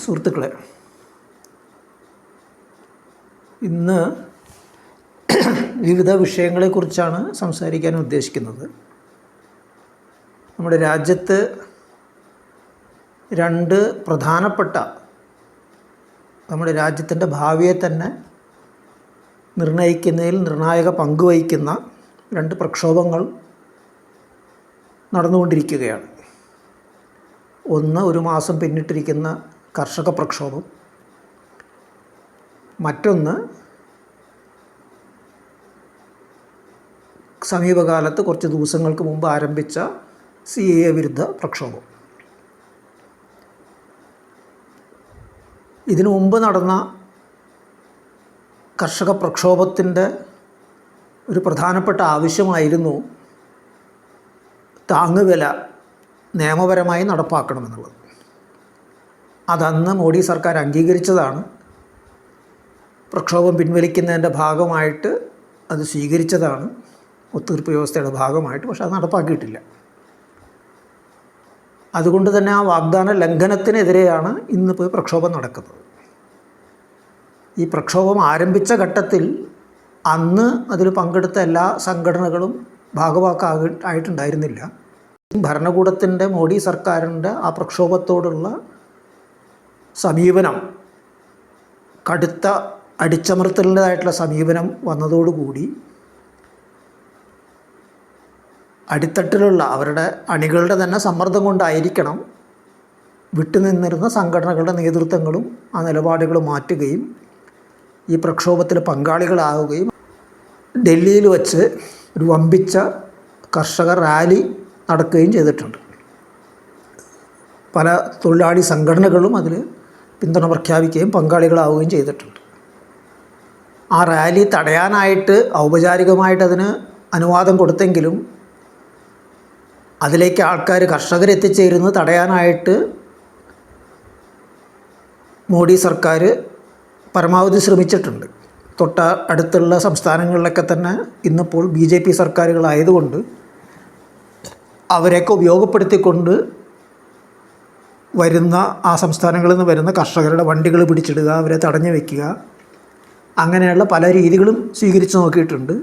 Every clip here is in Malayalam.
സുഹൃത്തുക്കളെ, ഇന്ന് വിവിധ വിഷയങ്ങളെക്കുറിച്ചാണ് സംസാരിക്കാൻ ഉദ്ദേശിക്കുന്നത്. നമ്മുടെ രാജ്യത്ത് രണ്ട് പ്രധാനപ്പെട്ട, നമ്മുടെ രാജ്യത്തിൻ്റെ ഭാവിയെ തന്നെ നിർണ്ണയിക്കുന്നതിൽ നിർണായക പങ്ക് വഹിക്കുന്ന രണ്ട് പ്രക്ഷോഭങ്ങൾ നടന്നുകൊണ്ടിരിക്കുകയാണ്. ഒന്ന്, ഒരു മാസം പിന്നിട്ടിരിക്കുന്ന കർഷക പ്രക്ഷോഭം. മറ്റൊന്ന്, സമീപകാലത്ത് കുറച്ച് ദിവസങ്ങൾക്ക് മുമ്പ് ആരംഭിച്ച CAA വിരുദ്ധ പ്രക്ഷോഭം. ഇതിനു മുമ്പ് നടന്ന കർഷക പ്രക്ഷോഭത്തിൻ്റെ ഒരു പ്രധാനപ്പെട്ട ആവശ്യമായിരുന്നു താങ്ങുവില നിയമപരമായി നടപ്പാക്കണമെന്നുള്ളത്. അതന്ന് മോഡി സർക്കാർ അംഗീകരിച്ചതാണ്. പ്രക്ഷോഭം പിൻവലിക്കുന്നതിൻ്റെ ഭാഗമായിട്ട് അത് സ്വീകരിച്ചതാണ്, ഒത്തുതീർപ്പ് വ്യവസ്ഥയുടെ ഭാഗമായിട്ട്. പക്ഷെ അത് നടപ്പാക്കിയിട്ടില്ല. അതുകൊണ്ട് തന്നെ ആ വാഗ്ദാന ലംഘനത്തിനെതിരെയാണ് ഇന്നിപ്പോൾ പ്രക്ഷോഭം നടക്കുന്നത്. ഈ പ്രക്ഷോഭം ആരംഭിച്ച ഘട്ടത്തിൽ അന്ന് അതിൽ പങ്കെടുത്ത എല്ലാ സംഘടനകളും ഭാഗവാക്കായിട്ടുണ്ടായിരുന്നില്ല. ഭരണകൂടത്തിൻ്റെ, മോഡി സർക്കാരിൻ്റെ ആ പ്രക്ഷോഭത്തോടുള്ള സമീപനം, കടുത്ത അടിച്ചമർത്തലിൻ്റെതായിട്ടുള്ള സമീപനം വന്നതോടുകൂടി അടിത്തട്ടിലുള്ള അവരുടെ അണികളുടെ തന്നെ സമ്മർദ്ദം കൊണ്ടായിരിക്കണം വിട്ടുനിന്നിരുന്ന സംഘടനകളുടെ നേതൃത്വങ്ങളും ആ നിലപാടുകൾ മാറ്റുകയും ഈ പ്രക്ഷോഭത്തിൽ പങ്കാളികളാവുകയും ഡൽഹിയിൽ വച്ച് ഒരു വമ്പിച്ച കർഷക റാലി നടക്കുകയും ചെയ്തിട്ടുണ്ട്. പല തൊഴിലാളി സംഘടനകളും അതിൽ പിന്തുണ പ്രഖ്യാപിക്കുകയും പങ്കാളികളാവുകയും ചെയ്തിട്ടുണ്ട്. ആ റാലി തടയാനായിട്ട് ഔപചാരികമായിട്ട് അതിന് അനുവാദം കൊടുത്തെങ്കിലും അതിലേക്ക് ആൾക്കാർ, കർഷകരെത്തിച്ചേരുന്നത് തടയാനായിട്ട് മോഡി സർക്കാർ പരമാവധി ശ്രമിച്ചിട്ടുണ്ട്. തൊട്ട അടുത്തുള്ള സംസ്ഥാനങ്ങളിലൊക്കെ തന്നെ ഇന്നിപ്പോൾ BJP സർക്കാരുകളായതുകൊണ്ട് അവരെയൊക്കെ ഉപയോഗപ്പെടുത്തിക്കൊണ്ട് വരുന്ന, ആ സംസ്ഥാനങ്ങളിൽ നിന്ന് വരുന്ന കർഷകരുടെ വണ്ടികൾ പിടിച്ചിടുക, അവരെ തടഞ്ഞു വയ്ക്കുക, അങ്ങനെയുള്ള പല രീതികളും സ്വീകരിച്ചു നോക്കിയിട്ടുണ്ട്.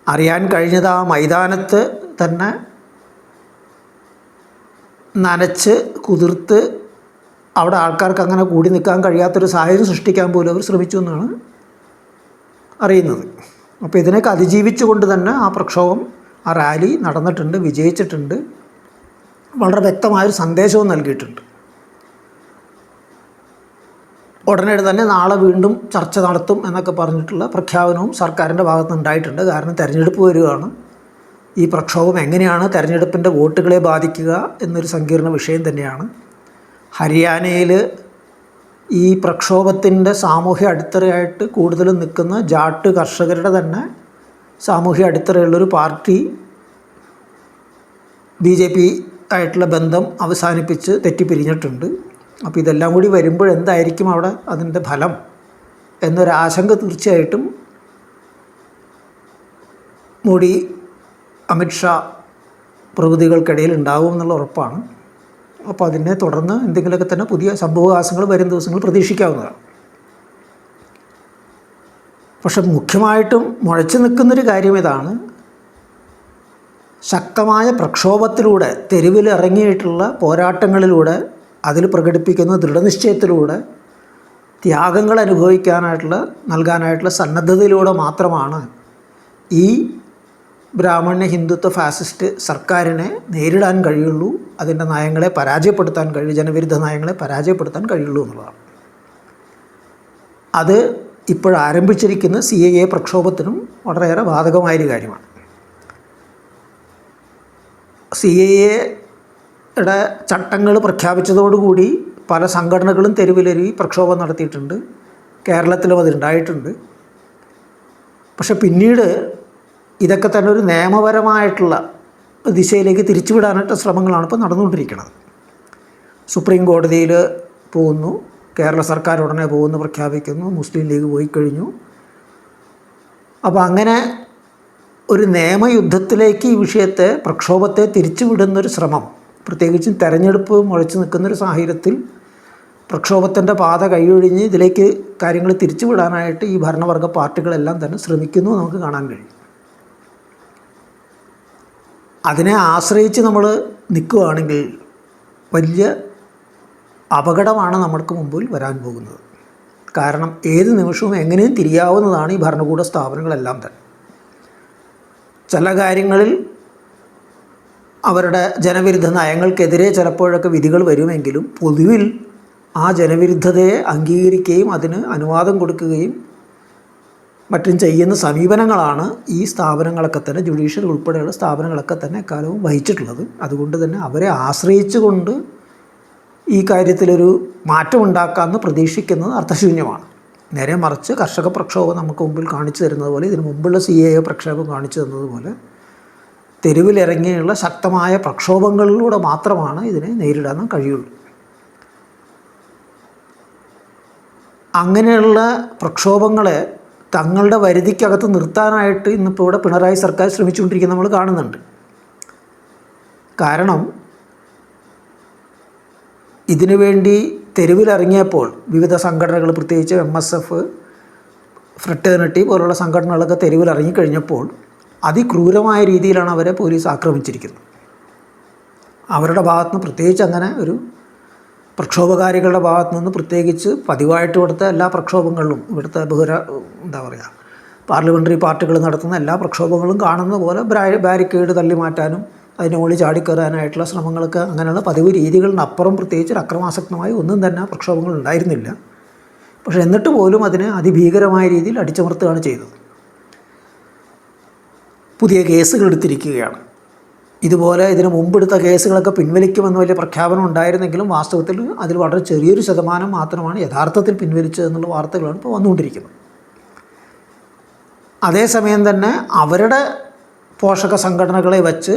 അറിയാൻ കഴിഞ്ഞത് ആ മൈതാനത്ത് തന്നെ നനച്ച് കുതിർത്ത് അവിടെ ആൾക്കാർക്ക് അങ്ങനെ കൂടി നിൽക്കാൻ കഴിയാത്തൊരു സാഹചര്യം സൃഷ്ടിക്കാൻ പോലും അവർ ശ്രമിച്ചു എന്നാണ് അറിയുന്നത്. അപ്പോൾ ഇതിനൊക്കെ അതിജീവിച്ചുകൊണ്ട് തന്നെ ആ പ്രക്ഷോഭം, ആ റാലി നടന്നിട്ടുണ്ട്, വിജയിച്ചിട്ടുണ്ട്, വളരെ വ്യക്തമായൊരു സന്ദേശവും നൽകിയിട്ടുണ്ട്. ഉടനെ തന്നെ നാളെ വീണ്ടും ചർച്ച നടത്തും എന്നൊക്കെ പറഞ്ഞിട്ടുള്ള പ്രഖ്യാപനവും സർക്കാരിൻ്റെ ഭാഗത്ത് ഉണ്ടായിട്ടുണ്ട്. കാരണം തെരഞ്ഞെടുപ്പ് വരികയാണ്. ഈ പ്രക്ഷോഭം എങ്ങനെയാണ് തെരഞ്ഞെടുപ്പിൻ്റെ വോട്ടുകളെ ബാധിക്കുക എന്നൊരു സങ്കീർണ വിഷയം തന്നെയാണ്. ഹരിയാനയിൽ ഈ പ്രക്ഷോഭത്തിൻ്റെ സാമൂഹ്യ അടിത്തറയായിട്ട് കൂടുതലും നിൽക്കുന്ന ജാട്ട് കർഷകരുടെ തന്നെ സാമൂഹ്യ അടിത്തറയുള്ളൊരു പാർട്ടി BJP ആയിട്ടുള്ള ബന്ധം അവസാനിപ്പിച്ച് തെറ്റിപ്പിരിഞ്ഞിട്ടുണ്ട്. അപ്പോൾ ഇതെല്ലാം കൂടി വരുമ്പോൾ എന്തായിരിക്കും അവിടെ അതിൻ്റെ ഫലം എന്നൊരാശങ്ക തീർച്ചയായിട്ടും മോഡി, അമിത്ഷാ പ്രഭൃതികൾക്കിടയിൽ ഉണ്ടാകും എന്നുള്ള ഉറപ്പാണ്. അപ്പോൾ അതിനെ തുടർന്ന് എന്തെങ്കിലുമൊക്കെ തന്നെ പുതിയ സംഭവവികാസങ്ങൾ വരും ദിവസങ്ങൾ പ്രതീക്ഷിക്കാവുന്നതാണ്. പക്ഷെ മുഖ്യമായിട്ടും മുഴച്ചു നിൽക്കുന്നൊരു കാര്യം ഇതാണ്: ശക്തമായ പ്രക്ഷോഭത്തിലൂടെ, തെരുവിലിറങ്ങിയിട്ടുള്ള പോരാട്ടങ്ങളിലൂടെ, അതിൽ പ്രകടിപ്പിക്കുന്ന ദൃഢനിശ്ചയത്തിലൂടെ, ത്യാഗങ്ങൾ നൽകാനായിട്ടുള്ള സന്നദ്ധതയിലൂടെ മാത്രമാണ് ഈ ബ്രാഹ്മണ്യ ഹിന്ദുത്വ ഫാസിസ്റ്റ് സർക്കാരിനെ നേരിടാൻ കഴിയുള്ളൂ, അതിൻ്റെ നയങ്ങളെ പരാജയപ്പെടുത്താൻ ജനവിരുദ്ധ നയങ്ങളെ പരാജയപ്പെടുത്താൻ കഴിയുള്ളൂ എന്നുള്ളതാണ്. അത് ഇപ്പോഴാരംഭിച്ചിരിക്കുന്ന CAA പ്രക്ഷോഭത്തിനും വളരെയേറെ ബാധകമായൊരു കാര്യമാണ്. CAAയുടെ ചട്ടങ്ങൾ പ്രഖ്യാപിച്ചതോടുകൂടി പല സംഘടനകളും തെരുവിലേറി പ്രക്ഷോഭം നടത്തിയിട്ടുണ്ട്. കേരളത്തിലും അതുണ്ടായിട്ടുണ്ട്. പക്ഷെ പിന്നീട് ഇതൊക്കെ തന്നെ ഒരു നിയമപരമായിട്ടുള്ള ദിശയിലേക്ക് തിരിച്ചുവിടാനായിട്ട് ശ്രമങ്ങളാണ് ഇപ്പോൾ നടന്നുകൊണ്ടിരിക്കുന്നത്. സുപ്രീം കോടതിയിൽ പോകുന്നു, കേരള സർക്കാർ ഉടനെ പോകുന്നു പ്രഖ്യാപിക്കുന്നു, മുസ്ലിം ലീഗ് പോയി കഴിഞ്ഞു. അപ്പോൾ അങ്ങനെ ഒരു നിയമയുദ്ധത്തിലേക്ക് ഈ വിഷയത്തെ, പ്രക്ഷോഭത്തെ തിരിച്ചുവിടുന്നൊരു ശ്രമം, പ്രത്യേകിച്ചും തെരഞ്ഞെടുപ്പ് മുഴച്ചു നിൽക്കുന്നൊരു സാഹചര്യത്തിൽ പ്രക്ഷോഭത്തിൻ്റെ പാത കൈയൊഴിഞ്ഞ് ഇതിലേക്ക് കാര്യങ്ങൾ തിരിച്ചുവിടാനായിട്ട് ഈ ഭരണവർഗ പാർട്ടികളെല്ലാം തന്നെ ശ്രമിക്കുന്നു നമുക്ക് കാണാൻ കഴിയും. അതിനെ ആശ്രയിച്ച് നമ്മൾ നിൽക്കുകയാണെങ്കിൽ വലിയ അപകടമാണ് നമ്മൾക്ക് മുമ്പിൽ വരാൻ പോകുന്നത്. കാരണം ഏത് നിമിഷവും എങ്ങനെയും തിരിയാവുന്നതാണ് ഈ ഭരണകൂട സ്ഥാപനങ്ങളെല്ലാം തന്നെ. ചില കാര്യങ്ങളിൽ അവരുടെ ജനവിരുദ്ധ നയങ്ങൾക്കെതിരെ ചിലപ്പോഴൊക്കെ വിധികൾ വരുമെങ്കിലും പൊതുവിൽ ആ ജനവിരുദ്ധതയെ അംഗീകരിക്കുകയും അതിന് അനുവാദം കൊടുക്കുകയും മറ്റും ചെയ്യുന്ന സമീപനങ്ങളാണ് ഈ സ്ഥാപനങ്ങളൊക്കെ തന്നെ, ജുഡീഷ്യൽ ഉൾപ്പെടെയുള്ള സ്ഥാപനങ്ങളൊക്കെ തന്നെ എക്കാലവും വഹിച്ചിട്ടുള്ളത്. അതുകൊണ്ട് തന്നെ അവരെ ആശ്രയിച്ചുകൊണ്ട് ഈ കാര്യത്തിലൊരു മാറ്റമുണ്ടാക്കാമെന്ന് പ്രതീക്ഷിക്കുന്നത് അർത്ഥശൂന്യമാണ്. നേരെ മറിച്ച് കർഷക പ്രക്ഷോഭം നമുക്ക് മുമ്പിൽ കാണിച്ചു തരുന്നത് പോലെ, ഇതിനു മുമ്പുള്ള CAA പ്രക്ഷോഭം കാണിച്ചു തന്നതുപോലെ തെരുവിലിറങ്ങിയുള്ള ശക്തമായ പ്രക്ഷോഭങ്ങളിലൂടെ മാത്രമാണ് ഇതിനെ നേരിടാൻ കഴിയുള്ളൂ. അങ്ങനെയുള്ള പ്രക്ഷോഭങ്ങളെ തങ്ങളുടെ വരുതിക്കകത്ത് നിർത്താനായിട്ട് ഇന്നിപ്പോൾ ഇവിടെ പിണറായി സർക്കാർ ശ്രമിച്ചുകൊണ്ടിരിക്കുന്നത് നമ്മൾ കാണുന്നുണ്ട്. കാരണം ഇതിനുവേണ്ടി തെരുവിലിറങ്ങിയപ്പോൾ വിവിധ സംഘടനകൾ, പ്രത്യേകിച്ച് MSF, ഫ്രട്ടേണിറ്റി പോലുള്ള സംഘടനകളൊക്കെ തെരുവിലിറങ്ങിക്കഴിഞ്ഞപ്പോൾ അതിക്രൂരമായ രീതിയിലാണ് അവരെ പോലീസ് ആക്രമിച്ചിരിക്കുന്നത്. അവരുടെ ഭാഗത്തുനിന്ന് പ്രത്യേകിച്ച് അങ്ങനെ ഒരു പ്രക്ഷോഭകാരികളുടെ ഭാഗത്തു നിന്ന് പ്രത്യേകിച്ച് പതിവായിട്ട് ഇവിടുത്തെ എല്ലാ പ്രക്ഷോഭങ്ങളിലും, ഇവിടുത്തെ പാർലമെൻ്ററി പാർട്ടികൾ നടത്തുന്ന എല്ലാ പ്രക്ഷോഭങ്ങളും കാണുന്ന പോലെ ബാരിക്കേഡ് തള്ളി മാറ്റാനും അതിന് മുകളിൽ ചാടിക്കയറാനായിട്ടുള്ള ശ്രമങ്ങളൊക്കെ, അങ്ങനെയുള്ള പതിവ് രീതികളിനപ്പുറം പ്രത്യേകിച്ച് അക്രമാസക്തമായി ഒന്നും തന്നെ പ്രക്ഷോഭങ്ങൾ ഉണ്ടായിരുന്നില്ല. പക്ഷേ എന്നിട്ട് പോലും അതിനെ അതിഭീകരമായ രീതിയിൽ അടിച്ചമർത്തുകയാണ് ചെയ്തത്. പുതിയ കേസുകൾ എടുത്തിരിക്കുകയാണ്. ഇതുപോലെ ഇതിന് മുമ്പെടുത്ത കേസുകളൊക്കെ പിൻവലിക്കുമെന്ന് വലിയ പ്രഖ്യാപനം ഉണ്ടായിരുന്നെങ്കിലും വാസ്തവത്തിൽ അതിൽ വളരെ ചെറിയൊരു ശതമാനം മാത്രമാണ് യഥാർത്ഥത്തിൽ പിൻവലിച്ചതെന്നുള്ള വാർത്തകളാണ് ഇപ്പോൾ വന്നുകൊണ്ടിരിക്കുന്നത്. അതേസമയം തന്നെ അവരുടെ പോഷക സംഘടനകളെ വച്ച്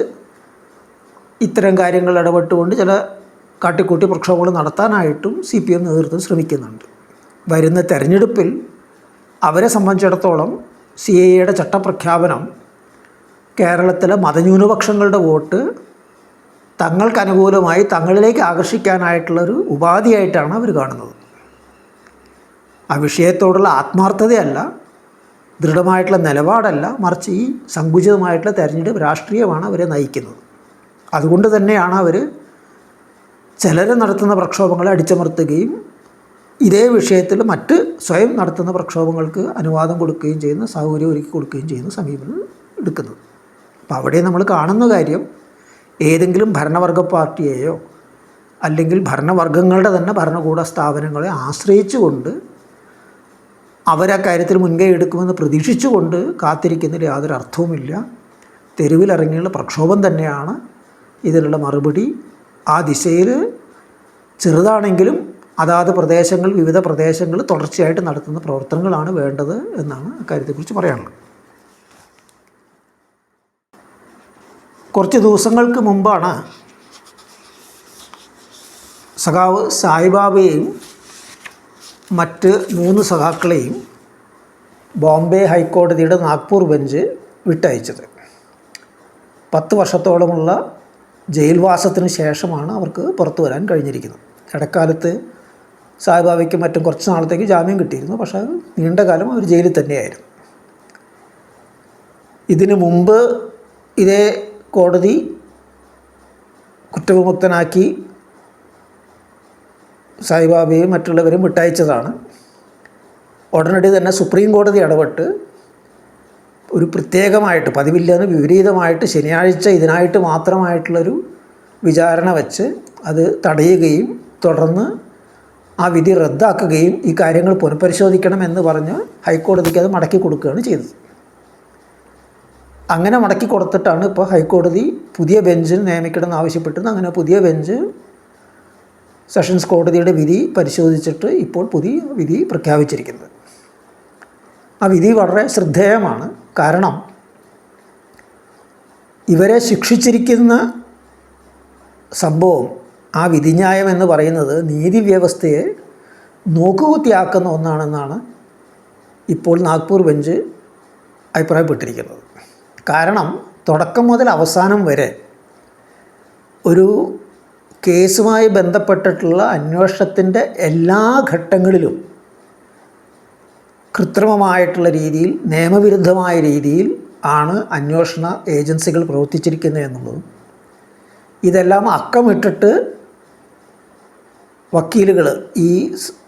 ഇത്തരം കാര്യങ്ങൾ ഇടപെട്ടുകൊണ്ട് ചില കാട്ടിക്കൂട്ടി പ്രക്ഷോഭങ്ങൾ നടത്താനായിട്ടും CPM നേതൃത്വം ശ്രമിക്കുന്നുണ്ട്. വരുന്ന തെരഞ്ഞെടുപ്പിൽ അവരെ സംബന്ധിച്ചിടത്തോളം CAAയുടെ ചട്ടപ്രഖ്യാപനം കേരളത്തിലെ മതന്യൂനപക്ഷങ്ങളുടെ വോട്ട് തങ്ങൾക്കനുകൂലമായി തങ്ങളിലേക്ക് ആകർഷിക്കാനായിട്ടുള്ളൊരു ഉപാധിയായിട്ടാണ് അവർ കാണുന്നത്. ആ വിഷയത്തോടുള്ള ആത്മാർത്ഥതയല്ല, ദൃഢമായിട്ടുള്ള നിലപാടല്ല, മറിച്ച് ഈ സങ്കുചിതമായിട്ടുള്ള തെരഞ്ഞെടുപ്പ് രാഷ്ട്രീയമാണ് അവരെ നയിക്കുന്നത്. അതുകൊണ്ട് തന്നെയാണ് അവർ ചിലർ നടത്തുന്ന പ്രക്ഷോഭങ്ങളെ അടിച്ചമർത്തുകയും ഇതേ വിഷയത്തിൽ മറ്റ് സ്വയം നടത്തുന്ന പ്രക്ഷോഭങ്ങൾക്ക് അനുവാദം കൊടുക്കുകയും ചെയ്യുന്ന, സൗകര്യം ഒരുക്കി കൊടുക്കുകയും ചെയ്യുന്ന സമീപനം എടുക്കുന്നത്. അപ്പോൾ അവിടെ നമ്മൾ കാണുന്ന കാര്യം, ഏതെങ്കിലും ഭരണവർഗ പാർട്ടിയെയോ അല്ലെങ്കിൽ ഭരണവർഗങ്ങളുടെ തന്നെ ഭരണകൂട സ്ഥാപനങ്ങളെ ആശ്രയിച്ചുകൊണ്ട് അവരാ കാര്യത്തിൽ മുൻകൈ എടുക്കുമെന്ന് പ്രതീക്ഷിച്ചുകൊണ്ട് കാത്തിരിക്കുന്നതിൽ യാതൊരു അർത്ഥവുമില്ല. തെരുവിലിറങ്ങിയുള്ള പ്രക്ഷോഭം തന്നെയാണ് ഇതിനുള്ള മറുപടി. ആ ദിശയിൽ ചെറുതാണെങ്കിലും അതാത് പ്രദേശങ്ങൾ, വിവിധ പ്രദേശങ്ങൾ തുടർച്ചയായിട്ട് നടത്തുന്ന പ്രവർത്തനങ്ങളാണ് വേണ്ടത് എന്നാണ് അക്കാര്യത്തെക്കുറിച്ച് പറയാനുള്ളത്. കുറച്ച് ദിവസങ്ങൾക്ക് മുമ്പാണ് സഖാവ് സായിബാബയെയും മറ്റ് 3 സഖാക്കളെയും ബോംബെ ഹൈക്കോടതിയുടെ നാഗ്പൂർ ബെഞ്ച് വിട്ടയച്ചത്. 10 വർഷത്തോളമുള്ള ജയിൽവാസത്തിന് ശേഷമാണ് അവർക്ക് പുറത്തു വരാൻ കഴിഞ്ഞിരിക്കുന്നത്. ഇടക്കാലത്ത് സായിബാബയ്ക്കും മറ്റും കുറച്ച് നാളത്തേക്ക് ജാമ്യം കിട്ടിയിരുന്നു. പക്ഷേ നീണ്ട കാലം അവർ ജയിലിൽ തന്നെയായിരുന്നു. ഇതിനു മുമ്പ് ഇതേ കോടതി കുറ്റവിമുക്തനാക്കി സായിബാബയും മറ്റുള്ളവരും വിട്ടയച്ചതാണ്. ഉടനടി തന്നെ സുപ്രീം കോടതി ഇടപെട്ട് ഒരു പ്രത്യേകമായിട്ട്, പതിവില്ലെന്ന് വിപരീതമായിട്ട് ശനിയാഴ്ച ഇതിനായിട്ട് മാത്രമായിട്ടുള്ളൊരു വിചാരണ വച്ച് അത് തടയുകയും തുടർന്ന് ആ വിധി റദ്ദാക്കുകയും ഈ കാര്യങ്ങൾ പുനഃപരിശോധിക്കണമെന്ന് പറഞ്ഞ് ഹൈക്കോടതിക്ക് അത് മടക്കി കൊടുക്കുകയാണ് ചെയ്തത്. അങ്ങനെ മടക്കി കൊടുത്തിട്ടാണ് ഇപ്പോൾ ഹൈക്കോടതി പുതിയ ബെഞ്ചിന് നിയമിക്കണമെന്ന് ആവശ്യപ്പെട്ടത്. അങ്ങനെ പുതിയ ബെഞ്ച് സെഷൻസ് കോടതിയുടെ വിധി പരിശോധിച്ചിട്ട് ഇപ്പോൾ പുതിയ വിധി പ്രഖ്യാപിച്ചിരിക്കുന്നത്. ആ വിധി വളരെ ശ്രദ്ധേയമാണ്. കാരണം ഇവരെ ശിക്ഷിച്ചിരിക്കുന്ന സംഭവം, ആ വിധിന്യായം എന്ന് പറയുന്നത് നീതി വ്യവസ്ഥയെ നോക്കുകുത്തിയാക്കുന്ന ഒന്നാണെന്നാണ് ഇപ്പോൾ നാഗ്പൂർ ബെഞ്ച് അഭിപ്രായപ്പെട്ടിരിക്കുന്നത്. കാരണം തുടക്കം മുതൽ അവസാനം വരെ ഒരു കേസുമായി ബന്ധപ്പെട്ടിട്ടുള്ള അന്വേഷണത്തിൻ്റെ എല്ലാ ഘട്ടങ്ങളിലും കൃത്രിമമായിട്ടുള്ള രീതിയിൽ, നിയമവിരുദ്ധമായ രീതിയിൽ ആണ് അന്വേഷണ ഏജൻസികൾ പ്രവർത്തിച്ചിരിക്കുന്നത് എന്നുള്ളതും, ഇതെല്ലാം അക്കമിട്ടിട്ട് വക്കീലുകൾ, ഈ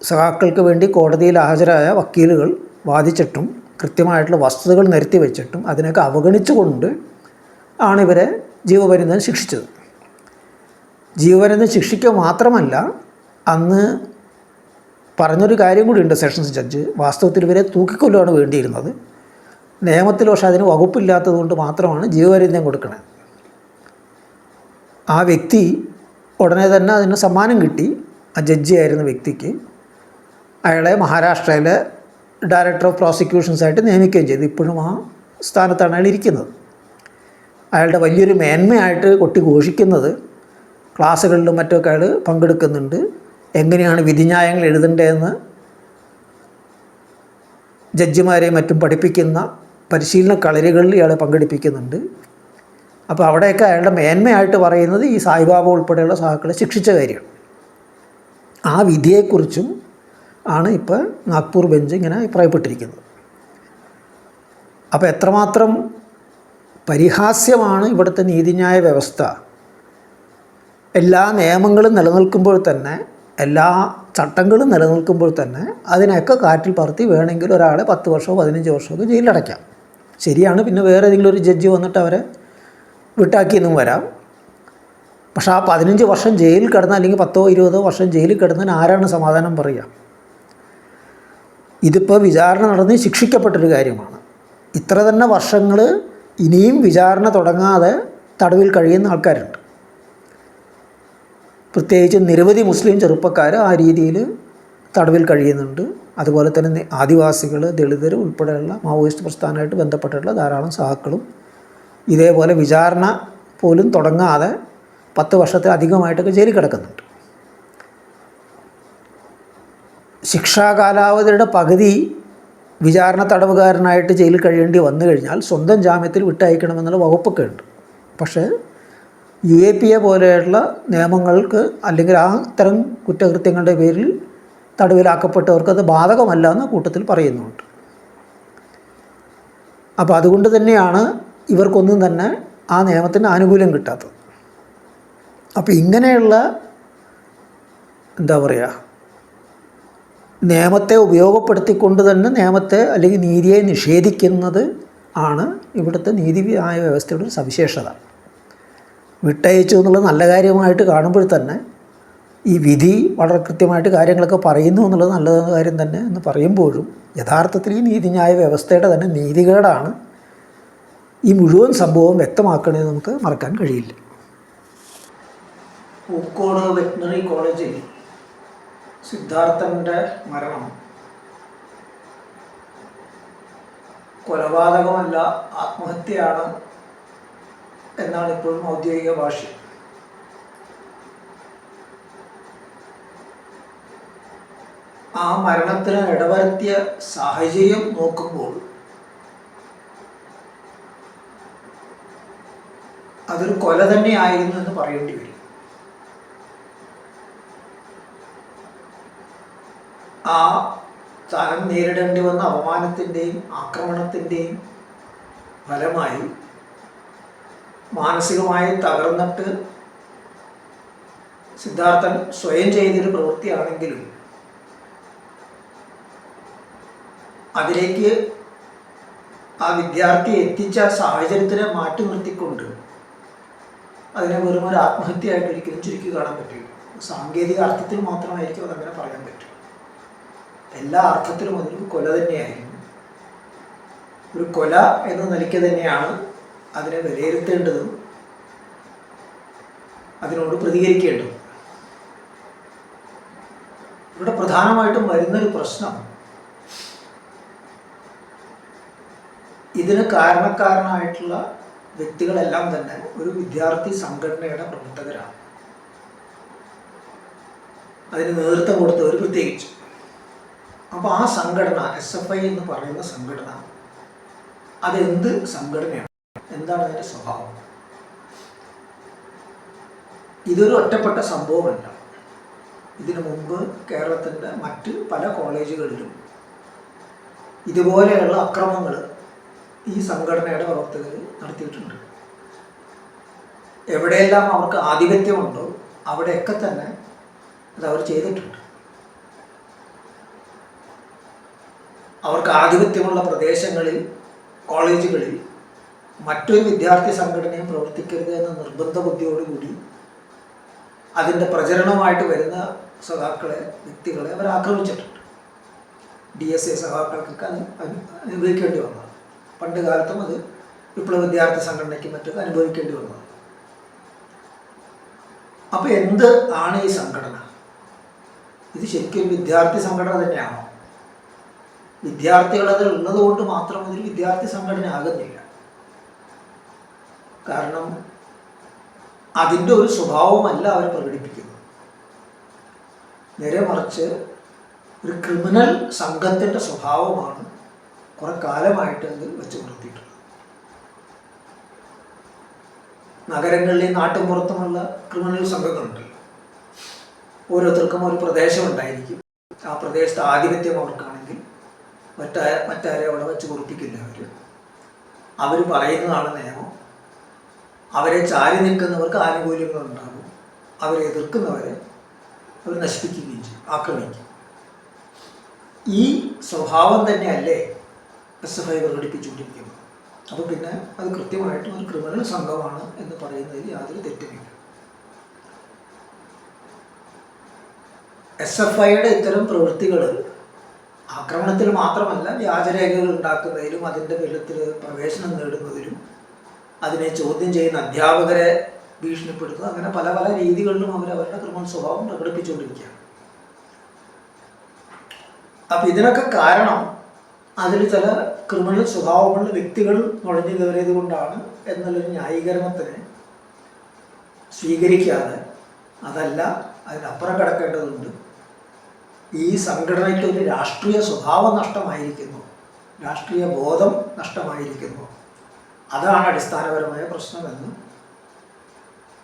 സഖാക്കൾക്ക് വേണ്ടി കോടതിയിൽ ഹാജരായ വക്കീലുകൾ വാദിച്ചിട്ടും കൃത്യമായിട്ടുള്ള വസ്തുതകൾ നിരത്തി വെച്ചിട്ടും അതിനൊക്കെ അവഗണിച്ചുകൊണ്ട് ആണ് ഇവരെ ജീവപര്യന്തം ശിക്ഷിച്ചത്. ജീവപര്യന്തം ശിക്ഷിക്കുക മാത്രമല്ല, അന്ന് പറഞ്ഞൊരു കാര്യം കൂടിയുണ്ട് സെഷൻസ് ജഡ്ജ്, വാസ്തവത്തിൽ ഇവരെ തൂക്കിക്കൊല്ലുകയാണ് വേണ്ടിയിരുന്നത്. നിയമത്തിൽ പക്ഷേ അതിന് വകുപ്പില്ലാത്തത് കൊണ്ട് മാത്രമാണ് ജീവപര്യന്തം കൊടുക്കുന്നത്. ആ വ്യക്തി ഉടനെ തന്നെ അതിന് സമ്മാനം കിട്ടി. ആ ജഡ്ജിയായിരുന്ന വ്യക്തിക്ക് അയാളെ മഹാരാഷ്ട്രയിലെ ഡയറക്ടർ ഓഫ് പ്രോസിക്യൂഷൻസായിട്ട് നിയമിക്കുകയും ചെയ്തു. ഇപ്പോഴും ആ സ്ഥാനത്താണ് അയാൾ ഇരിക്കുന്നത്. അയാളുടെ വലിയൊരു മേന്മയായിട്ട് കൊട്ടി ഘോഷിക്കുന്നത് ക്ലാസ്സുകളിലും മറ്റൊക്കെ അയാൾ പങ്കെടുക്കുന്നുണ്ട്. എങ്ങനെയാണ് വിധിന്യായങ്ങൾ എഴുതേണ്ടതെന്ന് ജഡ്ജിമാരെയും മറ്റും പഠിപ്പിക്കുന്ന പരിശീലന കളരികളിൽ ഇയാളെ പങ്കെടുപ്പിക്കുന്നുണ്ട്. അപ്പോൾ അവിടെയൊക്കെ അയാളുടെ മേന്മയായിട്ട് പറയുന്നത് ഈ സായിബാബ ഉൾപ്പെടെയുള്ള സഹാക്കളെ ശിക്ഷിച്ച കാര്യമാണ്. ആ വിധിയെക്കുറിച്ചും ആണ് ഇപ്പോൾ നാഗ്പൂർ ബെഞ്ച് ഇങ്ങനെ അഭിപ്രായപ്പെട്ടിരിക്കുന്നത്. അപ്പോൾ എത്രമാത്രം പരിഹാസ്യമാണ് ഇവിടുത്തെ നീതിന്യായ വ്യവസ്ഥ. എല്ലാ നിയമങ്ങളും നിലനിൽക്കുമ്പോൾ തന്നെ, എല്ലാ ചട്ടങ്ങളും നിലനിൽക്കുമ്പോൾ തന്നെ അതിനൊക്കെ കാറ്റിൽ പറത്തി വേണമെങ്കിൽ ഒരാളെ 10 വർഷമോ 15 വർഷമോ ജയിലിലടയ്ക്കാം. ശരിയാണ്, പിന്നെ വേറെ ഏതെങ്കിലും ഒരു ജഡ്ജി വന്നിട്ട് അവരെ വിട്ടാക്കിയെന്നും വരാം. പക്ഷേ ആ 15 വർഷം ജയിലിൽ കിടന്ന, അല്ലെങ്കിൽ 10 20 വർഷം ജയിലിൽ കിടന്നതിന് ആരാണ് സമാധാനം പറയുക? ഇതിപ്പോൾ വിചാരണ നടന്ന് ശിക്ഷിക്കപ്പെട്ടൊരു കാര്യമാണ്. ഇത്ര തന്നെ വർഷങ്ങൾ ഇനിയും വിചാരണ തുടങ്ങാതെ തടവിൽ കഴിയുന്ന ആൾക്കാരുണ്ട്. പ്രത്യേകിച്ച് നിരവധി മുസ്ലിം ചെറുപ്പക്കാർ ആ രീതിയിൽ തടവിൽ കഴിയുന്നുണ്ട്. അതുപോലെ തന്നെ ആദിവാസികൾ, ദളിതർ ഉൾപ്പെടെയുള്ള മാവോയിസ്റ്റ് പ്രസ്ഥാനമായിട്ട് ബന്ധപ്പെട്ടിട്ടുള്ള ധാരാളം സഹാക്കളും ഇതേപോലെ വിചാരണ പോലും തുടങ്ങാതെ 10 വർഷത്തിലധികമായിട്ടൊക്കെ ജയിലിൽ കിടക്കുന്നുണ്ട്. ശിക്ഷാ കാലാവധിയുടെ പകുതി വിചാരണ തടവുകാരനായിട്ട് ജയിലിൽ കഴിയേണ്ടി വന്നു കഴിഞ്ഞാൽ സ്വന്തം ജാമ്യത്തിൽ വിട്ടയക്കണമെന്നുള്ള വകുപ്പൊക്കെ ഉണ്ട്. പക്ഷേ UAPA പോലെയുള്ള നിയമങ്ങൾക്ക്, അല്ലെങ്കിൽ ആ തരം കുറ്റകൃത്യങ്ങളുടെ പേരിൽ തടവിലാക്കപ്പെട്ടവർക്ക് അത് ബാധകമല്ല എന്ന കൂട്ടത്തിൽ പറയുന്നുണ്ട്. അപ്പോൾ അതുകൊണ്ട് തന്നെയാണ് ഇവർക്കൊന്നും തന്നെ ആ നിയമത്തിന് ആനുകൂല്യം കിട്ടാത്തത്. അപ്പോൾ ഇങ്ങനെയുള്ള എന്താ പറയുക, നിയമത്തെ ഉപയോഗപ്പെടുത്തിക്കൊണ്ട് തന്നെ നിയമത്തെ അല്ലെങ്കിൽ നീതിയെ നിഷേധിക്കുന്നത് ആണ് ഇവിടുത്തെ നീതിന്യായ വ്യവസ്ഥയുടെ ഒരു സവിശേഷത. വിട്ടയച്ചു എന്നുള്ളത് നല്ല കാര്യമായിട്ട് കാണുമ്പോൾ തന്നെ ഈ വിധി വളരെ കൃത്യമായിട്ട് കാര്യങ്ങളൊക്കെ പറയുന്നു എന്നുള്ളത് നല്ല കാര്യം തന്നെ എന്ന് പറയുമ്പോഴും യഥാർത്ഥത്തിൽ ഈ നീതിന്യായ വ്യവസ്ഥയുടെ തന്നെ നീതികേടാണ് ഈ മുഴുവൻ സംഭവം വ്യക്തമാക്കണമെന്ന് നമുക്ക് മറക്കാൻ കഴിയില്ല. പൂക്കോട് വെറ്റിനറി കോളേജിൽ സിദ്ധാർത്ഥൻ്റെ മരണം കൊലപാതകമല്ല, ആത്മഹത്യയാണ് എന്നാണ് ഇപ്പോഴും ഔദ്യോഗിക ഭാഷ്യം. ആ മരണത്തിന് ഇടവരുത്തിയ സാഹചര്യം നോക്കുമ്പോൾ അതൊരു കൊല തന്നെയായിരുന്നു എന്ന് പറയേണ്ടി വരും. ആ താൻ നേരിടേണ്ടി വന്ന അപമാനത്തിൻ്റെയും ആക്രമണത്തിൻ്റെയും ഫലമായി മാനസികമായി തകർന്നിട്ട് സിദ്ധാർത്ഥൻ സ്വയം ചെയ്തൊരു പ്രവൃത്തിയാണെങ്കിലും അതിലേക്ക് ആ വിദ്യാർത്ഥി എത്തിച്ച സാഹചര്യത്തിനെ മാറ്റി നിർത്തിക്കൊണ്ട് അതിനെ വെറും ഒരു ആത്മഹത്യയായിട്ട് ഒരിക്കലും ചുരുക്കി കാണാൻ പറ്റില്ല. സാങ്കേതിക അർത്ഥത്തിൽ മാത്രമായിരിക്കും അതങ്ങനെ പറയാൻ പറ്റും. എല്ലാ അർത്ഥത്തിലും അതൊരു കൊല തന്നെയായിരുന്നു. ഒരു കൊല എന്ന നിലയ്ക്ക് തന്നെയാണ് അതിനെ വിലയിരുത്തേണ്ടതും അതിനോട് പ്രതികരിക്കേണ്ടതും. ഇവിടെ പ്രധാനമായിട്ടും വരുന്നൊരു പ്രശ്നം, ഇതിന് കാരണക്കാരനായിട്ടുള്ള വ്യക്തികളെല്ലാം തന്നെ ഒരു വിദ്യാർത്ഥി സംഘടനയുടെ പ്രവർത്തകരാണ്. അതിന് നേതൃത്വം കൊടുത്തവർ പ്രത്യേകിച്ച്. അപ്പോൾ ആ സംഘടന, SFI എന്ന് പറയുന്ന സംഘടന, അതെന്ത് സംഘടനയാണ്, എന്താണ് അതിൻ്റെ സ്വഭാവം? ഇതൊരു ഒറ്റപ്പെട്ട സംഭവമല്ല. ഇതിനു മുമ്പ് കേരളത്തിൻ്റെ മറ്റ് പല കോളേജുകളിലും ഇതുപോലെയുള്ള അക്രമങ്ങൾ ഈ സംഘടനയുടെ പ്രവർത്തകർ നടത്തിയിട്ടുണ്ട്. എവിടെയെല്ലാം അവർക്ക് ആധിപത്യമുണ്ടോ അവിടെയൊക്കെ തന്നെ അതവർ ചെയ്തിട്ടുണ്ട്. അവർക്ക് ആധിപത്യമുള്ള പ്രദേശങ്ങളിൽ, കോളേജുകളിൽ മറ്റൊരു വിദ്യാർത്ഥി സംഘടനയും പ്രവർത്തിക്കരുത് എന്ന നിർബന്ധ ബുദ്ധിയോടുകൂടി അതിൻ്റെ പ്രചരണമായിട്ട് വരുന്ന സഖാക്കളെ, വ്യക്തികളെ അവർ ആക്രമിച്ചിട്ടുണ്ട്. DSA സഖാക്കൾക്കൊക്കെ അത് അനുഭവിക്കേണ്ടി വന്നതാണ്. പണ്ട് കാലത്തും അത് വിപ്ലവ വിദ്യാർത്ഥി സംഘടനയ്ക്കും മറ്റൊക്കെ അനുഭവിക്കേണ്ടി വന്നതാണ്. അപ്പോൾ എന്ത് ആണ് ഈ സംഘടന? ഇത് ശരിക്കും വിദ്യാർത്ഥി സംഘടന തന്നെയാണോ? വിദ്യാർത്ഥികൾ അതിൽ ഉള്ളത് കൊണ്ട് മാത്രം അതിൽ വിദ്യാർത്ഥി സംഘടന ആകുന്നില്ല. കാരണം അതിൻ്റെ ഒരു സ്വഭാവമല്ല അവർ പ്രകടിപ്പിക്കുന്നത്. നേരെ മറിച്ച് ഒരു ക്രിമിനൽ സംഘത്തിൻ്റെ സ്വഭാവമാണ് കുറെ കാലമായിട്ട് അത് വെച്ച് പുലർത്തിയിട്ടുള്ളത്. നഗരങ്ങളിലെയും നാട്ടിൻപുറത്തുമുള്ള ക്രിമിനൽ സംഘങ്ങളുണ്ടല്ലോ, ഓരോരുത്തർക്കും ഒരു പ്രദേശം ഉണ്ടായിരിക്കും. ആ പ്രദേശത്ത് ആധിപത്യം അവർക്കാണെങ്കിൽ മറ്റാരെ അവിടെ വെച്ച് പൊറുപ്പിക്കില്ല. അവർ പറയുന്നതാണ് നിയമം. അവരെ ചാരി നിൽക്കുന്നവർക്ക് ആനുകൂല്യങ്ങളുണ്ടാകും, അവരെ എതിർക്കുന്നവരെ അവർ നശിപ്പിക്കുകയും ചെയ്യും, ആക്രമിക്കും. ഈ സ്വഭാവം തന്നെയല്ലേ SFI പ്രകടിപ്പിച്ചുകൊണ്ടിരിക്കുന്നത്. അപ്പോൾ പിന്നെ അത് കൃത്യമായിട്ടും ഒരു ക്രിമിനൽ സംഘമാണ് എന്ന് പറയുന്നതിൽ യാതൊരു തെറ്റുമില്ല. SFIയുടെ ഇത്തരം പ്രവൃത്തികൾ ആക്രമണത്തിൽ മാത്രമല്ല, വ്യാജരേഖകൾ ഉണ്ടാക്കുന്നതിലും അതിൻ്റെ വെള്ളത്തിൽ പ്രവേശനം നേടുന്നതിലും അതിനെ ചോദ്യം ചെയ്യുന്ന അധ്യാപകരെ ഭീഷണിപ്പെടുത്തുക, അങ്ങനെ പല പല രീതികളിലും അവരവരുടെ ക്രിമിനൽ സ്വഭാവം പ്രകടിപ്പിച്ചുകൊണ്ടിരിക്കുകയാണ്. അപ്പം ഇതിനൊക്കെ കാരണം അതിൽ ചില ക്രിമിനൽ സ്വഭാവമുള്ള വ്യക്തികൾ നുഴഞ്ഞു കയറിയത് കൊണ്ടാണ് എന്നുള്ളൊരു ന്യായീകരണത്തിന് സ്വീകരിക്കാതെ, അതല്ല, അതിനപ്പുറം കിടക്കേണ്ടതുണ്ട്. ഈ സംഘടനയ്ക്ക് ഒരു രാഷ്ട്രീയ സ്വഭാവം നഷ്ടമായിരിക്കുന്നു, രാഷ്ട്രീയ ബോധം നഷ്ടമായിരിക്കുന്നു. അതാണ് അടിസ്ഥാനപരമായ പ്രശ്നമെന്ന്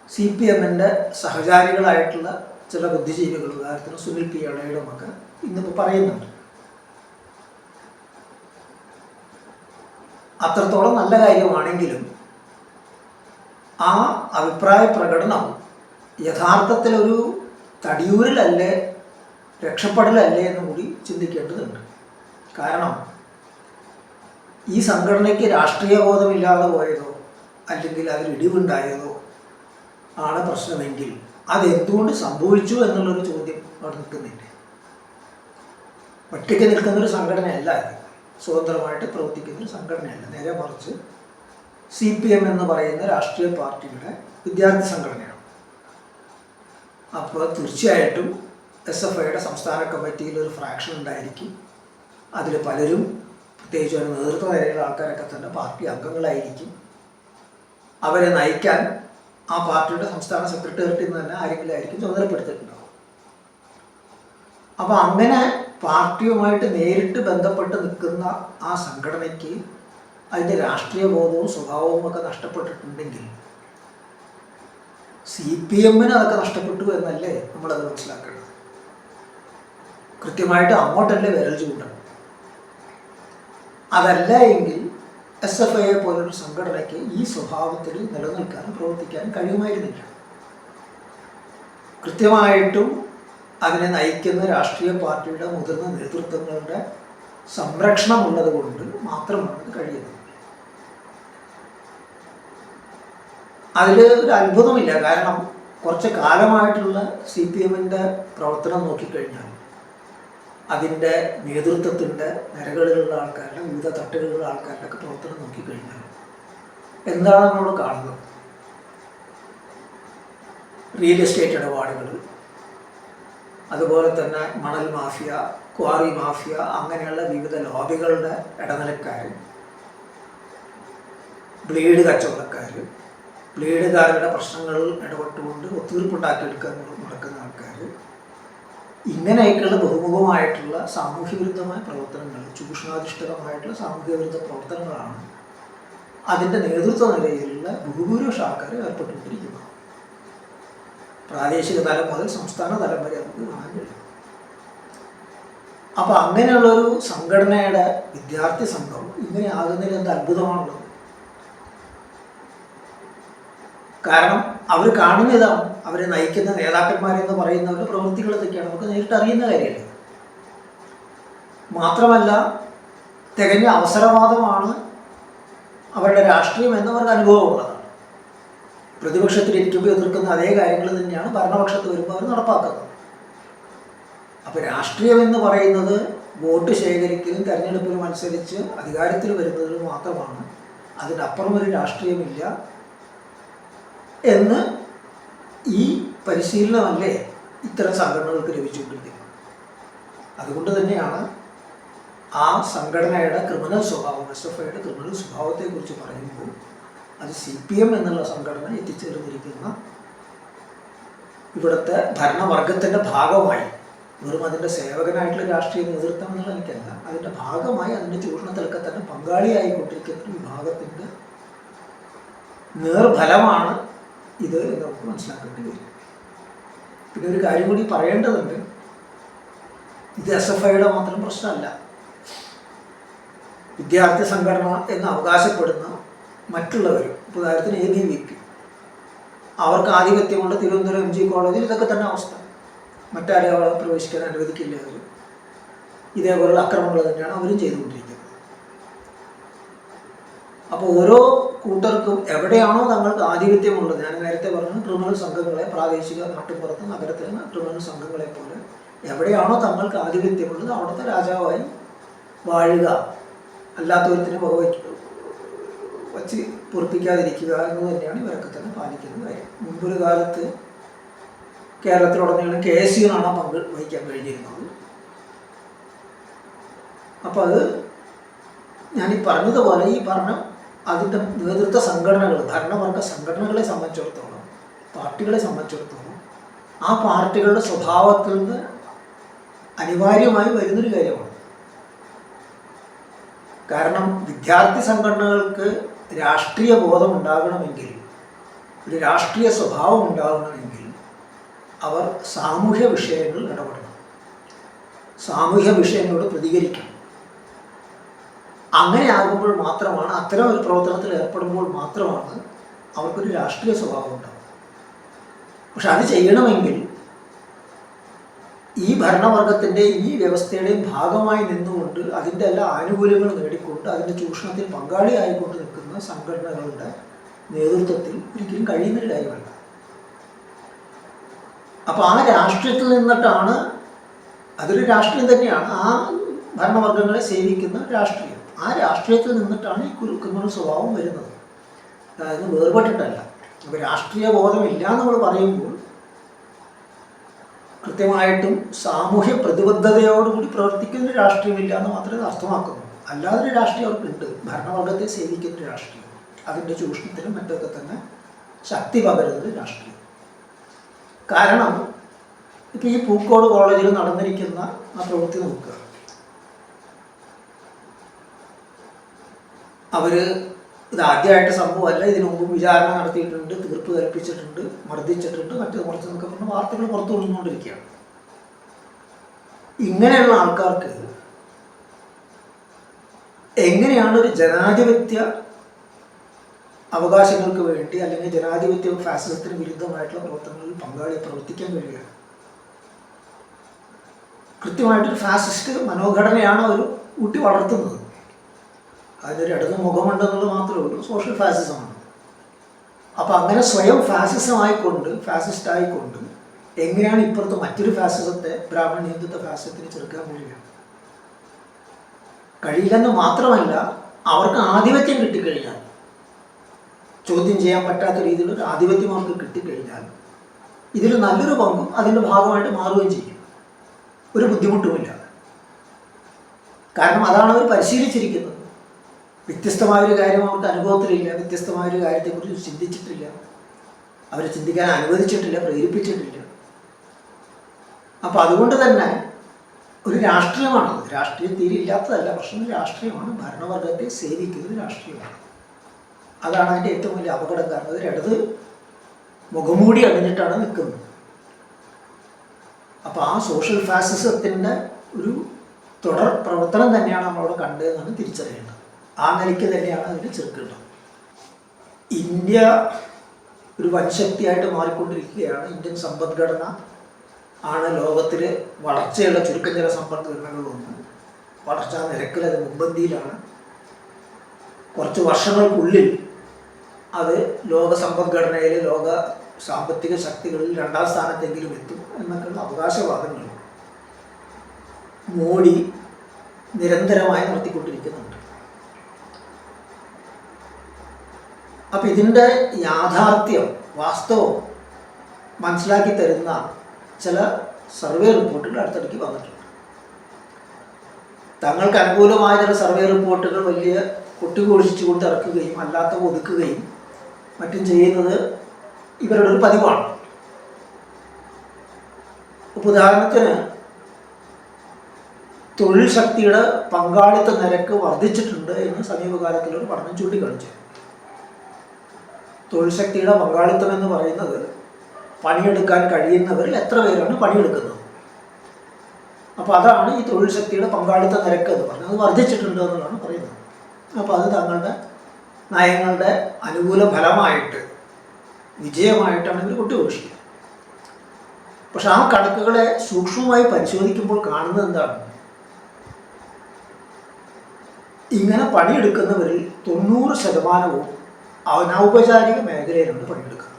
CPMൻ്റെ സഹചാരികളായിട്ടുള്ള ചില ബുദ്ധിജീവികൾ, ഉദാഹരണത്തിന് സുനിൽ P. ഇളയിടമൊക്കെ ഇന്നിപ്പോൾ പറയുന്നുണ്ട്. അത്രത്തോളം നല്ല കാര്യമാണെങ്കിലും ആ അഭിപ്രായ പ്രകടനം യഥാർത്ഥത്തിലൊരു തടിയൂരിലല്ലേ, രക്ഷപ്പെടലല്ലേ എന്ന് കൂടി ചിന്തിക്കേണ്ടതുണ്ട്. കാരണം ഈ സംഘടനയ്ക്ക് രാഷ്ട്രീയ ബോധമില്ലാതെ പോയതോ അല്ലെങ്കിൽ അതിൽ ഇടിവുണ്ടായതോ ആണ് പ്രശ്നമെങ്കിൽ അതെന്തുകൊണ്ട് സംഭവിച്ചു എന്നുള്ളൊരു ചോദ്യം അവിടെ നിൽക്കുന്നില്ല. ഒറ്റയ്ക്ക് നിൽക്കുന്നൊരു സംഘടനയല്ല ഇത്, സ്വതന്ത്രമായിട്ട് പ്രവർത്തിക്കുന്നൊരു സംഘടനയല്ല. നേരെ മറിച്ച് CPM എന്ന് പറയുന്ന രാഷ്ട്രീയ പാർട്ടിയുടെ വിദ്യാർത്ഥി സംഘടനയാണ്. അപ്പോൾ തീർച്ചയായിട്ടും SFIയുടെ സംസ്ഥാന കമ്മിറ്റിയിൽ ഒരു ഫ്രാക്ഷൻ ഉണ്ടായിരിക്കും. അതിൽ പലരും, പ്രത്യേകിച്ച് ഒരു നേതൃത്വ നിരയിലുള്ള ആൾക്കാരൊക്കെ തന്നെ പാർട്ടി അംഗങ്ങളായിരിക്കും. അവരെ നയിക്കാൻ ആ പാർട്ടിയുടെ സംസ്ഥാന സെക്രട്ടേറിയറ്റിൽ നിന്ന് തന്നെ ആരെങ്കിലും ആയിരിക്കും ചുമതലപ്പെടുത്തിയിട്ടുണ്ടാവും. അപ്പോൾ അങ്ങനെ പാർട്ടിയുമായിട്ട് നേരിട്ട് ബന്ധപ്പെട്ട് നിൽക്കുന്ന ആ സംഘടനയ്ക്ക് അതിൻ്റെ രാഷ്ട്രീയ ബോധവും സ്വഭാവവും ഒക്കെ നഷ്ടപ്പെട്ടിട്ടുണ്ടെങ്കിൽ CPMന് അതൊക്കെ നഷ്ടപ്പെട്ടു എന്നല്ലേ നമ്മളത് മനസ്സിലാക്കേണ്ടത്. കൃത്യമായിട്ട് അങ്ങോട്ടല്ലേ വിരൽ ചൂണ്ടണം. അതല്ല എങ്കിൽ SFIയെ പോലൊരു സംഘടനയ്ക്ക് ഈ സ്വഭാവത്തിൽ നിലനിൽക്കാനും പ്രവർത്തിക്കാനും കഴിയുമായിരുന്നില്ല. കൃത്യമായിട്ടും അതിനെ നയിക്കുന്ന രാഷ്ട്രീയ പാർട്ടിയുടെ മുതിർന്ന നേതൃത്വങ്ങളുടെ സംരക്ഷണമുള്ളത് കൊണ്ട് മാത്രമാണ് ഇത് കഴിയുന്നത്. അതിൽ ഒരു അത്ഭുതമില്ല. കാരണം കുറച്ച് കാലമായിട്ടുള്ള CPMൻ്റെ പ്രവർത്തനം നോക്കിക്കഴിഞ്ഞാൽ അതിൻ്റെ നേതൃത്വത്തിൻ്റെ നിരകളിലുള്ള ആൾക്കാരുടെ, വിവിധ തട്ടുകളിലുള്ള ആൾക്കാരുടെ ഒക്കെ പ്രവർത്തനം നോക്കിക്കഴിഞ്ഞാൽ എന്താണ് നമ്മൾ കാണുന്നത്? റിയൽ എസ്റ്റേറ്റ് ഇടപാടുകൾ, അതുപോലെ തന്നെ മണൽ മാഫിയ, ക്വാറി മാഫിയ, അങ്ങനെയുള്ള വിവിധ ലോബികളുടെ ഇടനിലക്കാർ, ബ്ലേഡ് കച്ചവടക്കാർ, ബ്ലേഡുകാരുടെ പ്രശ്നങ്ങളിൽ ഇടപെട്ടുകൊണ്ട് ഒത്തുതീർപ്പുണ്ടാക്കിയെടുക്കാൻ നടക്കുന്ന ആൾക്കാർ, ഇങ്ങനെയൊക്കെയുള്ള ബഹുമുഖമായിട്ടുള്ള സാമൂഹ്യ വിരുദ്ധമായ പ്രവർത്തനങ്ങൾ, ചൂഷണാധിഷ്ഠിതമായിട്ടുള്ള സാമൂഹ്യ വിരുദ്ധ പ്രവർത്തനങ്ങളാണ് അതിൻ്റെ നേതൃത്വ നിലയിലുള്ള ഭൂരിപക്ഷ ആൾക്കാർ ഏർപ്പെട്ടുകൊണ്ടിരിക്കുന്നത്. പ്രാദേശിക തലം മുതൽ സംസ്ഥാന തലം വരെ നമുക്ക് കാണാൻ കഴിയും. അപ്പോൾ അങ്ങനെയുള്ളൊരു സംഘടനയുടെ വിദ്യാർത്ഥി സംഘം ഇങ്ങനെ ആകുന്നതിൽ എന്ത് അത്ഭുതമാണുള്ളത്. കാരണം അവർ കാണുന്ന ഇതാണ്, അവരെ നയിക്കുന്ന നേതാക്കന്മാരെന്ന് പറയുന്നവരുടെ പ്രവൃത്തികൾ ഇതൊക്കെയാണ്, നമുക്ക് നേരിട്ട് അറിയുന്ന കാര്യമല്ല. മാത്രമല്ല തികഞ്ഞ അവസരവാദമാണ് അവരുടെ രാഷ്ട്രീയം എന്നവർക്ക് അനുഭവമുള്ളതാണ്. പ്രതിപക്ഷത്തിലിരിക്കുമ്പോൾ എതിർക്കുന്ന അതേ കാര്യങ്ങൾ തന്നെയാണ് ഭരണപക്ഷത്ത് വരുമ്പോൾ അവർ നടപ്പാക്കുന്നത്. അപ്പോൾ രാഷ്ട്രീയം എന്ന് പറയുന്നത് വോട്ട് ശേഖരിക്കലും തെരഞ്ഞെടുപ്പിൽ മത്സരിച്ച് അധികാരത്തിൽ വരുന്നതിൽ മാത്രമാണ്, അതിനപ്പുറം ഒരു രാഷ്ട്രീയമില്ല എന്ന് ഈ പരിശീലനമല്ലേ ഇത്തരം സംഘടനകൾക്ക് ലഭിച്ചുകൊണ്ടിരിക്കുന്നത്. അതുകൊണ്ട് തന്നെയാണ് ആ സംഘടനയുടെ ക്രിമിനൽ സ്വഭാവം, SFIയുടെ ക്രിമിനൽ സ്വഭാവത്തെക്കുറിച്ച് പറയുമ്പോൾ അത് CPM എന്നുള്ള സംഘടന എത്തിച്ചേർന്നിരിക്കുന്ന ഇവിടുത്തെ ഭരണവർഗത്തിൻ്റെ ഭാഗമായി, വെറും അതിൻ്റെ സേവകനായിട്ടുള്ള രാഷ്ട്രീയ നേതൃത്വം എന്നുള്ള എനിക്കല്ല, അതിൻ്റെ ഭാഗമായി അതിൻ്റെ ചൂഷണത്തിലൊക്കെ തന്നെ പങ്കാളിയായിക്കൊണ്ടിരിക്കുന്ന ഒരു വിഭാഗത്തിൻ്റെ നേർഫലമാണ് ഇത് എന്ന് നമുക്ക് മനസ്സിലാക്കേണ്ടി വരും. പിന്നെ ഒരു കാര്യം കൂടി പറയേണ്ടതുണ്ട്, ഇത് SFIയുടെ മാത്രം പ്രശ്നമല്ല. വിദ്യാർത്ഥി സംഘടന എന്ന് അവകാശപ്പെടുന്ന മറ്റുള്ളവരും, ഉദാഹരണത്തിന് ABVP, അവർക്ക് ആധിപത്യമുള്ള തിരുവനന്തപുരം MG കോളേജിൽ ഇതൊക്കെ തന്നെ അവസ്ഥ. മറ്റാരെ അവിടെ പ്രവേശിക്കാൻ അനുവദിക്കില്ല. അവർ ഇതേപോലുള്ള അക്രമങ്ങൾ തന്നെയാണ് അവരും ചെയ്തുകൊണ്ടിരിക്കുന്നത്. അപ്പോൾ ഓരോ കൂട്ടർക്കും എവിടെയാണോ തങ്ങൾക്ക് ആധിപത്യമുള്ളത്, ഞാൻ നേരത്തെ പറഞ്ഞു ക്രിമിനൽ സംഘങ്ങളെ, പ്രാദേശിക നാട്ടുപുറത്ത് നഗരത്തിലെ ക്രിമിനൽ സംഘങ്ങളെ പോലെ എവിടെയാണോ തങ്ങൾക്ക് ആധിപത്യമുള്ളത് അവിടുത്തെ രാജാവായി വാഴുക, അല്ലാത്തവരത്തിന് വച്ച് പൊറപ്പിക്കാതിരിക്കുക എന്ന് തന്നെയാണ് ഇവരൊക്കെ തന്നെ പാലിക്കുന്ന കാര്യം. മുൻപൊരു കാലത്ത് കേരളത്തിലുടനീളം KSUവിനാണ് പങ്ക് വഹിക്കാൻ കഴിഞ്ഞിരുന്നത്. അപ്പോൾ അത് ഞാനീ പറഞ്ഞതുപോലെ ഈ പറഞ്ഞ അതിൻ്റെ നേതൃത്വ സംഘടനകൾ, ഭരണവർഗ സംഘടനകളെ സംബന്ധിച്ചിടത്തോളം, പാർട്ടികളെ സംബന്ധിച്ചിടത്തോളം ആ പാർട്ടികളുടെ സ്വഭാവത്തിൽ നിന്ന് അനിവാര്യമായി വരുന്നൊരു കാര്യമാണ്. കാരണം വിദ്യാർത്ഥി സംഘടനകൾക്ക് രാഷ്ട്രീയ ബോധം ഉണ്ടാകണമെങ്കിൽ, ഒരു രാഷ്ട്രീയ സ്വഭാവം ഉണ്ടാകണമെങ്കിൽ അവർ സാമൂഹ്യ വിഷയങ്ങളിൽ ഇടപെടണം, സാമൂഹ്യ വിഷയങ്ങളോട് പ്രതികരിക്കണം. അങ്ങനെ ആകുമ്പോൾ മാത്രമാണ്, അത്തരം ഒരു പ്രവർത്തനത്തിൽ ഏർപ്പെടുമ്പോൾ മാത്രമാണ് അവർക്കൊരു രാഷ്ട്രീയ സ്വഭാവം ഉണ്ടാകും. പക്ഷെ അത് ചെയ്യണമെങ്കിൽ ഈ ഭരണവർഗത്തിൻ്റെ ഈ വ്യവസ്ഥയുടെയും ഭാഗമായി നിന്നുകൊണ്ട് അതിൻ്റെ എല്ലാ ആനുകൂല്യങ്ങളും നേടിക്കൊണ്ട് അതിൻ്റെ ചൂഷണത്തിൽ പങ്കാളിയായിക്കൊണ്ട് നിൽക്കുന്ന സംഘടനകളുടെ നേതൃത്വത്തിൽ ഒരിക്കലും കഴിയുന്നൊരു കാര്യമല്ല. അപ്പോൾ ആ രാഷ്ട്രീയത്തിൽ നിന്നിട്ടാണ്, അതൊരു രാഷ്ട്രീയം തന്നെയാണ്, ആ ഭരണവർഗങ്ങളെ സേവിക്കുന്ന രാഷ്ട്രീയം, ആ രാഷ്ട്രീയത്തിൽ നിന്നിട്ടാണ് ഈ ക്രിമിനൽ സ്വഭാവം വരുന്നത്. അതായത് വേർപെട്ടിട്ടല്ല. അപ്പോൾ രാഷ്ട്രീയ ബോധമില്ല നമ്മൾ പറയുമ്പോൾ കൃത്യമായിട്ടും സാമൂഹ്യ പ്രതിബദ്ധതയോടുകൂടി പ്രവർത്തിക്കുന്ന രാഷ്ട്രീയമില്ല എന്ന് മാത്രമേ അർത്ഥമാക്കുന്നു. അല്ലാതൊരു രാഷ്ട്രീയം അവർക്കുണ്ട്, ഭരണവർഗത്തെ സേവിക്കുന്ന രാഷ്ട്രീയം, അതിൻ്റെ ചൂഷണത്തിലും മറ്റൊക്കെ തന്നെ ശക്തി പകരുന്നത് രാഷ്ട്രീയം. കാരണം ഇപ്പം ഈ പൂക്കോട് കോളേജിൽ നടന്നിരിക്കുന്ന ആ പ്രവൃത്തി നോക്കുക. അവർ ഇതാദ്യമായിട്ട് സംഭവമല്ല, ഇതിനു മുമ്പ് വിചാരണ നടത്തിയിട്ടുണ്ട്, തീർപ്പ് കൽപ്പിച്ചിട്ടുണ്ട്, മർദ്ദിച്ചിട്ടുണ്ട്, മറ്റു കുറച്ച് എന്നൊക്കെ പറഞ്ഞ വാർത്തകൾ പുറത്തു കൊണ്ടുകൊണ്ടിരിക്കുകയാണ്. ഇങ്ങനെയുള്ള ആൾക്കാർക്ക് എങ്ങനെയാണ് ഒരു ജനാധിപത്യ അവകാശങ്ങൾക്ക് വേണ്ടി അല്ലെങ്കിൽ ജനാധിപത്യ ഫാസിസത്തിന് വിരുദ്ധമായിട്ടുള്ള പ്രവർത്തനങ്ങളിൽ പ്രവർത്തിക്കാൻ കഴിയുക? കൃത്യമായിട്ടൊരു ഫാസിസ്റ്റ് മനോഘടനയാണ് അവർ ഊട്ടി വളർത്തുന്നത്. അതിനൊരു ഇടത് മുഖമുണ്ടെന്നുള്ളത് മാത്രമേ ഉള്ളൂ, സോഷ്യൽ ഫാസിസമാണ്. അപ്പോൾ അങ്ങനെ സ്വയം ഫാസിസ്റ്റ് ആയിക്കൊണ്ട് എങ്ങനെയാണ് ഇപ്പുറത്ത് മറ്റൊരു ഫാസിസത്തെ, ബ്രാഹ്മണ ഹിന്ദുത്വ ഫാസിസത്തിന് ചെറുക്കാൻ കഴിയുക? കഴിയില്ലെന്ന് മാത്രമല്ല, അവർക്ക് ആധിപത്യം കിട്ടിക്കഴിഞ്ഞാൽ, ചോദ്യം ചെയ്യാൻ പറ്റാത്ത രീതിയിലൊരു ആധിപത്യം അവർക്ക് കിട്ടിക്കഴിഞ്ഞാൽ ഇതിൽ നല്ലൊരു പങ്കും അതിൻ്റെ ഭാഗമായിട്ട് മാറുകയും ചെയ്യും, ഒരു ബുദ്ധിമുട്ടുമില്ല. കാരണം അതാണ് അവർ പരിശീലിച്ചിരിക്കുന്നത്. വ്യത്യസ്തമായൊരു കാര്യം അവർക്ക് അനുഭവത്തിലില്ല, വ്യത്യസ്തമായൊരു കാര്യത്തെക്കുറിച്ച് ചിന്തിച്ചിട്ടില്ല, അവരെ ചിന്തിക്കാൻ അനുവദിച്ചിട്ടില്ല, പ്രേരിപ്പിച്ചിട്ടില്ല. അപ്പോൾ അതുകൊണ്ട് തന്നെ ഒരു രാഷ്ട്രീയമാണത്. രാഷ്ട്രീയം തീരെ ഇല്ലാത്തതല്ല, പക്ഷേ രാഷ്ട്രീയമാണ്, ഭരണവർഗത്തെ സേവിക്കുന്നത് രാഷ്ട്രീയമാണ്. അതാണ് അതിൻ്റെ ഏറ്റവും വലിയ അപകടം. കാരണം ഒരു ഇടത് മുഖംമൂടി അണിഞ്ഞിട്ടാണ് നിൽക്കുന്നത്. അപ്പോൾ ആ സോഷ്യൽ ഫാസിസത്തിൻ്റെ ഒരു തുടർ പ്രവർത്തനം തന്നെയാണ് നമ്മളവിടെ കണ്ടതെന്നാണ് തിരിച്ചറിയേണ്ടത്. ആ നിലയ്ക്ക് തന്നെയാണ് അതിന് ചെറുക്കേണ്ടത്. ഇന്ത്യ ഒരു വൻശക്തിയായിട്ട് മാറിക്കൊണ്ടിരിക്കുകയാണ്. ഇന്ത്യൻ സമ്പദ്ഘടന ആണ് ലോകത്തിൽ വളർച്ചയുള്ള ചുരുക്കം ചില സമ്പദ്ഘടനകളൊന്നും. വളർച്ചാ നിരക്കിൽ അത് മുൻപന്തിയിലാണ്. കുറച്ച് വർഷങ്ങൾക്കുള്ളിൽ അത് ലോക സമ്പദ്ഘടനയിൽ ലോക സാമ്പത്തിക ശക്തികളിൽ 2ാം സ്ഥാനത്തെങ്കിലും എത്തും എന്നൊക്കെയുള്ള അവകാശവാദങ്ങൾ മോഡി നിരന്തരമായി നടത്തിക്കൊണ്ടിരിക്കുന്നുണ്ട്. അപ്പം ഇതിൻ്റെ യാഥാർത്ഥ്യം, വാസ്തവം മനസ്സിലാക്കി തരുന്ന ചില സർവേ റിപ്പോർട്ടുകൾ അടുത്തിടയ്ക്ക് വന്നിട്ടുണ്ട്. തങ്ങൾക്ക് അനുകൂലമായ ചില സർവേ റിപ്പോർട്ടുകൾ വലിയ കൊട്ടിഘോഷിച്ചുകൊണ്ട് ഇറക്കുകയും അല്ലാത്തവ ഒതുക്കുകയും മറ്റും ചെയ്യുന്നത് ഇവരുടെ ഒരു പതിവാണ്. ഉദാഹരണത്തിന് തൊഴിൽ ശക്തിയുടെ പങ്കാളിത്ത നിരക്ക് വർദ്ധിച്ചിട്ടുണ്ട് എന്ന് സമീപകാലത്തിലൊരു പഠനം ചൂണ്ടിക്കാണിച്ചു. തൊഴിൽ ശക്തിയുടെ പങ്കാളിത്തം എന്ന് പറയുന്നത് പണിയെടുക്കാൻ കഴിയുന്നവരിൽ എത്ര പേരാണ് പണിയെടുക്കുന്നത്. അപ്പോൾ അതാണ് ഈ തൊഴിൽ ശക്തിയുടെ പങ്കാളിത്ത നിരക്ക് എന്ന് പറഞ്ഞത്. അത് വർദ്ധിച്ചിട്ടുണ്ട് എന്നുള്ളതാണ് പറയുന്നത്. അപ്പോൾ അത് തങ്ങളുടെ നയങ്ങളുടെ അനുകൂല ഫലമായിട്ട്, വിജയമായിട്ടാണ് ഇവർ കൊട്ടിഘോഷിക്കുക. പക്ഷെ ആ കണക്കുകളെ സൂക്ഷ്മമായി പരിശോധിക്കുമ്പോൾ കാണുന്നത് എന്താണ്? ഇങ്ങനെ പണിയെടുക്കുന്നവരിൽ 90% അനൗപചാരിക മേഖലയിലാണ് പണിയെടുക്കുന്നത്.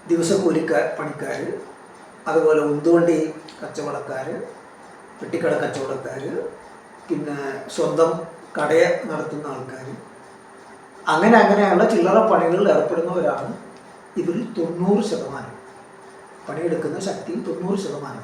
ദിവസക്കൂലിക്കാർ, പണിക്കാർ, അതുപോലെ ഉന്തുവണ്ടി കച്ചവടക്കാർ, പെട്ടിക്കട കച്ചവടക്കാർ, പിന്നെ സ്വന്തം കടയെ നടത്തുന്ന ആൾക്കാർ, അങ്ങനെയുള്ള ചില്ലറ പണികളിൽ ഏർപ്പെടുന്നവരാണ് ഇതിൽ 90%. പണിയെടുക്കുന്ന ശക്തിയിൽ 90%.